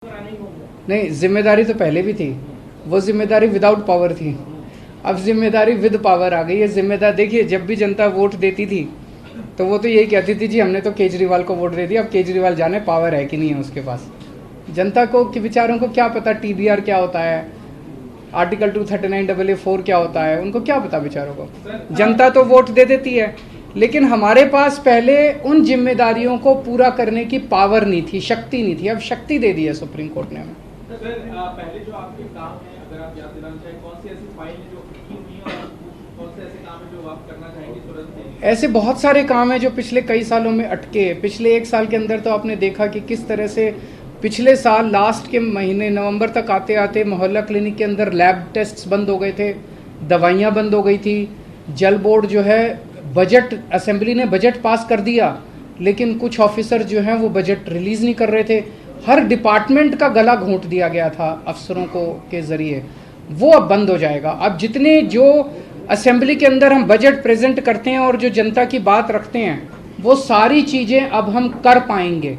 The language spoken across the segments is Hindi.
नहीं, जिम्मेदारी तो पहले भी थी, वो जिम्मेदारी विदाउट पावर थी। अब जिम्मेदारी विद पावर आ गई है। जिम्मेदार देखिए, जब भी जनता वोट देती थी तो वो तो यही कहती थी, जी हमने तो केजरीवाल को वोट दे दिया, अब केजरीवाल जाने पावर है कि नहीं है उसके पास। जनता को कि बेचारों को क्या पता TDR क्या होता है, आर्टिकल 239AA4 क्या होता है, उनको क्या पता बेचारों को। जनता तो वोट दे देती है, लेकिन हमारे पास पहले उन जिम्मेदारियों को पूरा करने की पावर नहीं थी, शक्ति नहीं थी। अब शक्ति दे दी है सुप्रीम कोर्ट ने हमें। सर, पहले जो आपके काम है, अगर आप याद दिलाना चाहें, कौन सी ऐसी फाइल है जो अटकी हुई है और कौन से ऐसे काम है जो आप करना चाहेंगे तुरंत? ऐसे बहुत सारे काम हैं जो पिछले कई सालों में अटके। पिछले 1 साल के अंदर तो आपने देखा कि किस तरह से पिछले साल लास्ट के महीने नवंबर तक आते आते मोहल्ला क्लिनिक के अंदर लैब टेस्ट्स बंद हो गए थे, दवाइयाँ बंद हो गई थी। जल बोर्ड जो है, बजट असेंबली ने बजट पास कर दिया, लेकिन कुछ ऑफिसर जो हैं वो बजट रिलीज़ नहीं कर रहे थे। हर डिपार्टमेंट का गला घोंट दिया गया था अफसरों को के ज़रिए, वो अब बंद हो जाएगा। अब जितने जो असेंबली के अंदर हम बजट प्रेजेंट करते हैं और जो जनता की बात रखते हैं, वो सारी चीज़ें अब हम कर पाएंगे।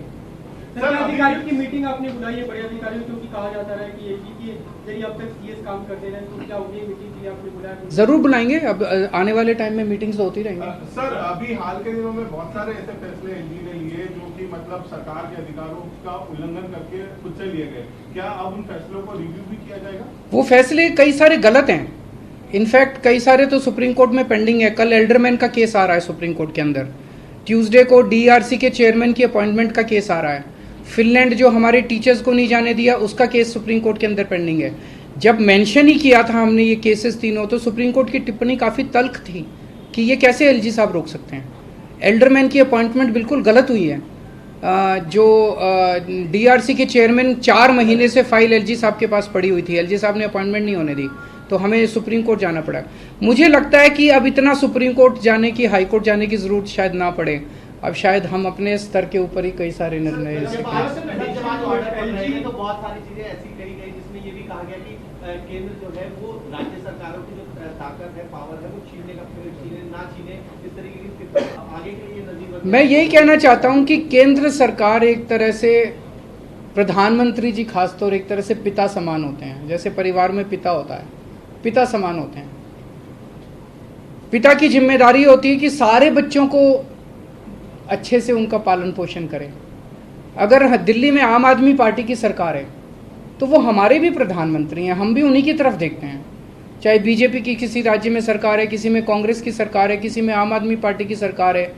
सर, अधिकारियों की मीटिंग आपने बुलाई है, बड़े अधिकारियों, क्योंकि कहा जाता है कि यदि अब तक CS काम करते रहे तो क्या होगी मीटिंग की आपने बुलाया? ज़रूर बुलाएंगे, अब आने वाले टाइम में मीटिंग्स तो होती रहेंगी। सर, अभी हाल के दिनों में बहुत सारे ऐसे फैसले एलजी ने लिए जो कि मतलब सरकार के अधिकारों का उल्लंघन करके खुद से लिए गए। क्या अब उन फैसलों को रिव्यू भी किया जाएगा? वो फैसले कई सारे गलत हैं। इनफैक्ट कई सारे तो सुप्रीम कोर्ट में पेंडिंग है। कल एल्डरमैन का केस आ रहा है सुप्रीम कोर्ट के अंदर। ट्यूसडे को DRC के चेयरमैन की अपॉइंटमेंट का केस आ रहा है। फिनलैंड जो हमारे टीचर्स को नहीं जाने दिया, उसका केस सुप्रीम कोर्ट के अंदर पेंडिंग है। जब मेंशन ही किया था हमने ये केसेस तीनों, तो सुप्रीम कोर्ट की टिप्पणी काफ़ी तल्ख थी कि ये कैसे LG साहब रोक सकते हैं। एल्डरमैन की अपॉइंटमेंट बिल्कुल गलत हुई है। जो DRC के चेयरमैन 4 महीने से फाइल LG साहब के पास पड़ी हुई थी, LG साहब ने अपॉइंटमेंट नहीं होने दी, तो हमें सुप्रीम कोर्ट जाना पड़ा। मुझे लगता है कि अब इतना सुप्रीम कोर्ट जाने की, हाई कोर्ट जाने की ज़रूरत शायद ना पड़े। अब शायद हम अपने स्तर के ऊपर ही कई सारे निर्णय ले सकते हैं। तो बहुत सारी चीजें ऐसी कही गई जिसमें ये भी कहा गया कि केंद्र जो है वो राज्य सरकारों की जो ताकत है, पावर है, वो छीने ना छीने, इस तरीके की आगे के लिए नजीर। मैं यही कहना चाहता हूं कि केंद्र सरकार एक तरह से, प्रधानमंत्री जी खासतौर एक तरह से पिता समान होते हैं। जैसे परिवार में पिता होता है, पिता समान होते हैं। पिता की जिम्मेदारी होती है कि सारे बच्चों को अच्छे से उनका पालन पोषण करें। अगर दिल्ली में आम आदमी पार्टी की सरकार है तो वो हमारे भी प्रधानमंत्री हैं, हम भी उन्हीं की तरफ देखते हैं। चाहे BJP की किसी राज्य में सरकार है, किसी में कांग्रेस की सरकार है, किसी में आम आदमी पार्टी की सरकार है,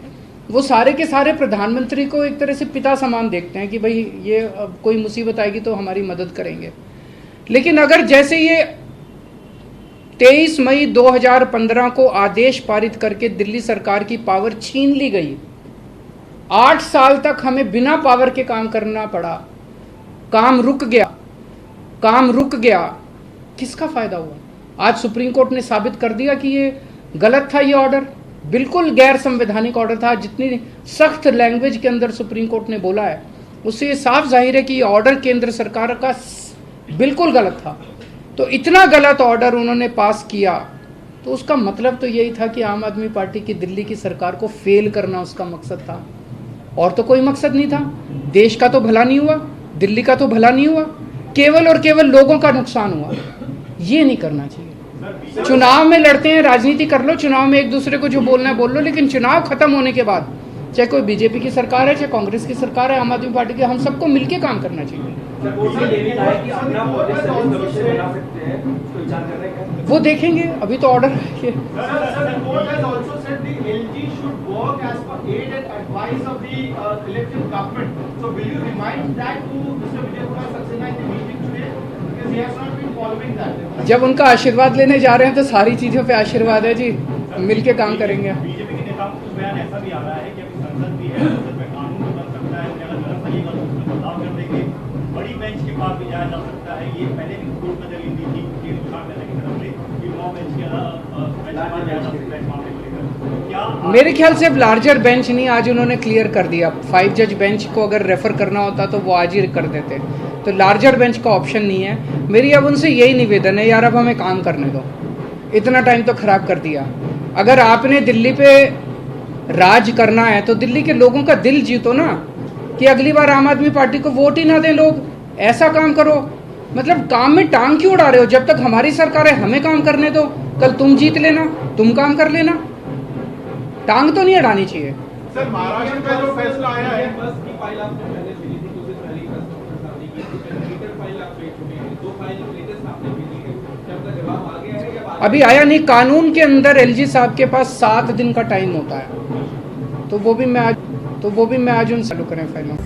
वो सारे के सारे प्रधानमंत्री को एक तरह से पिता समान देखते हैं कि भाई ये अब कोई मुसीबत आएगी तो हमारी मदद करेंगे। लेकिन अगर जैसे ये 23 मई 2015 को आदेश पारित करके दिल्ली सरकार की पावर छीन ली गई, 8 साल तक हमें बिना पावर के काम करना पड़ा, काम रुक गया, किसका फायदा हुआ? आज सुप्रीम कोर्ट ने साबित कर दिया कि ये गलत था, ये ऑर्डर बिल्कुल गैर संवैधानिक ऑर्डर था। जितनी सख्त लैंग्वेज के अंदर सुप्रीम कोर्ट ने बोला है, उससे ये साफ जाहिर है कि ये ऑर्डर केंद्र सरकार का बिल्कुल गलत था। तो इतना गलत ऑर्डर उन्होंने पास किया, तो उसका मतलब तो यही था कि आम आदमी पार्टी की दिल्ली की सरकार को फेल करना उसका मकसद था, और तो कोई मकसद नहीं था। देश का तो भला नहीं हुआ, दिल्ली का तो भला नहीं हुआ, केवल और केवल लोगों का नुकसान हुआ। ये नहीं करना चाहिए। चुनाव में लड़ते हैं, राजनीति कर लो, चुनाव में एक दूसरे को जो बोलना है बोल लो, लेकिन चुनाव खत्म होने के बाद, चाहे कोई BJP की सरकार है, चाहे कांग्रेस की सरकार है, आम आदमी पार्टी की, हम सबको मिलकर काम करना चाहिए। वो देखेंगे, अभी तो ऑर्डर है। जब उनका आशीर्वाद लेने जा रहे हैं तो सारी चीजों पे आशीर्वाद है जी, मिलके काम करेंगे। बीजेपी के नेताओं को बयान ऐसा भी आ रहा है कि अभी संसद भी है, संसद में कानून भी बन सकता है, अगर सही गलत उसमें बदलाव कर देंगे, बड़ी बेंच के पास भी जाया जा सकता है। ये पहले भी कोर्ट में दलील दी थी केंद्र सरकार की तरफ से कि 9 बेंच के मामले को लेकर क्या मेरे ख्याल से अब लार्जर बेंच नहीं, आज उन्होंने क्लियर कर दिया। 5 जज बेंच को अगर रेफर करना होता तो वो आज ही कर देते, तो लार्जर बेंच का ऑप्शन नहीं है। मेरी अब उनसे यही निवेदन है, यार अब हमें काम करने दो, इतना टाइम तो खराब कर दिया। अगर आपने दिल्ली पे राज करना है तो दिल्ली के लोगों का दिल जीतो ना, कि अगली बार आम आदमी पार्टी को वोट ही ना दें लोग। ऐसा काम करो। मतलब काम में टांग क्यों उड़ा रहे हो? जब तक हमारी सरकार है हमें काम करने दो, कल तुम जीत लेना, तुम काम कर लेना, टांग तो नहीं अड़ानी चाहिए। सर महाराष्ट्र का जो फैसला आया है, बस की फाइल आपने पहले भेजी थी, कुछ दिन पहले ही प्रेस कॉन्फ्रेंस आपने की थी, ट्विटर फाइल आप भेज चुके हैं, 2 फाइल लेटेस्ट आपने भेजी है, क्या उनका जवाब आ गया है या अभी आया नहीं। कानून के अंदर एलजी साहब के पास 7 दिन का टाइम होता है, तो वो भी मैं आज उन चालू करें फाइलों।